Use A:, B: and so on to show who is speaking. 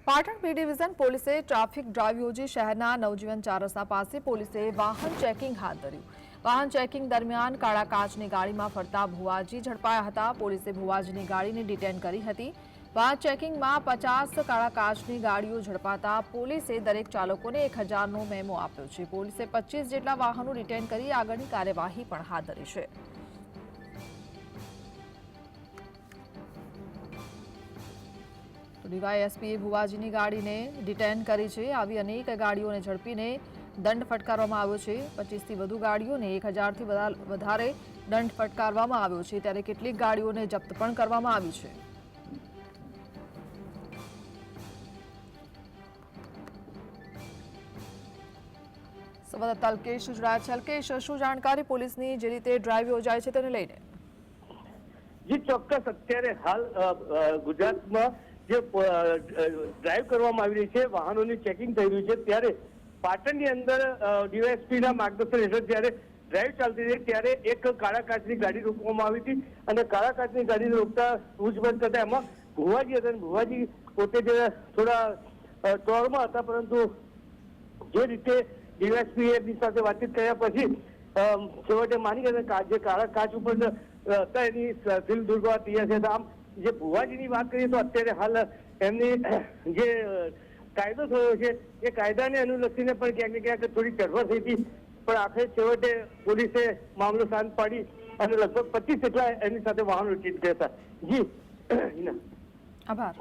A: Patan B division પોલીસે traffic drive યોજી શહેરના નવજીવન ચાર રસ્તા પાસે પોલીસે વાહન ચેકિંગ હાથ ધર્યું। વાહન ચેકિંગ દરમિયાન કાળા કાચની ગાડીમાં ફરતા ભુવાજી ઝડપાયા હતા। પોલીસે ભુવાજીની ગાડીને ડિટેન કરી હતી। વાહન ચેકિંગમાં 50 કાળા કાચની ગાડીઓ ઝડપાતા પોલીસે દરેક ચાલકોને 1000નો મેમો આપ્યો છે। પોલીસે 25 જેટલા વાહનો ડિટેન કરી આગળની કાર્યવાહી પણ હાથ ધરી છે। ડીવાયએસપીએ ભુવાજીની ગાડીને ડિટેન કરી છે। આવી અનેક ગાડીઓને ઝડપીને દંડ ફટકારવામાં આવ્યો છે। 25થી વધુ ગાડીઓને 1000થી વધારે દંડ ફટકારવામાં આવ્યો છે, ત્યારે કેટલીક ગાડીઓને જપ્ત પણ કરવામાં આવી છે। સંવાદદાતા અલ્કેશ જોડાયા છે। અલ્કેશ, શું જાણકારી પોલીસની જે રીતે ડ્રાઈવ યોજાય છે તેને લઈને?
B: જી ચોક્કસ, અત્યારે હાલ ગુજરાતમાં જે ડ્રાઈવ કરવામાં આવી રહી છે, વાહનોની ચેકિંગ થઈ રહ્યું છે, ત્યારે પાટણની અંદર ડીવાયએસપીના માર્ગદર્શન હેઠળ જ્યારે ડ્રાઈવ ચાલતી રહી ત્યારે એક કાળા કાચની ગાડી રોકવામાં આવી હતી અને કાળા કાચની ગાડીને રોકતા પૂછપરછ કરતા એમાં ભુવાજી હતા। ભુવાજી પોતે જે થોડા ટોળમાં હતા, પરંતુ જે રીતે ડીવાયએસપીએ એમની સાથે વાતચીત કર્યા પછી છેવટે માની ગયા જે કાળા કાચ ઉપર હતા એની દિલ દૂર કરવા તૈયાર છે। આમ જે ભુવાજીની વાત કરીએ તો અત્યારે હાલ એમની જે કાયદો થયો છે એ કાયદાને અનુલક્ષીને પણ ક્યાંક ને ક્યાંક થોડી ચળવળ થઈ હતી, પણ આખરે છેવટે પોલીસે મામલો શાંત પાડી અને લગભગ 25 જેટલા એની સાથે વાહનો રિટ્રીટ કર્યા હતા। જી,
A: આભાર।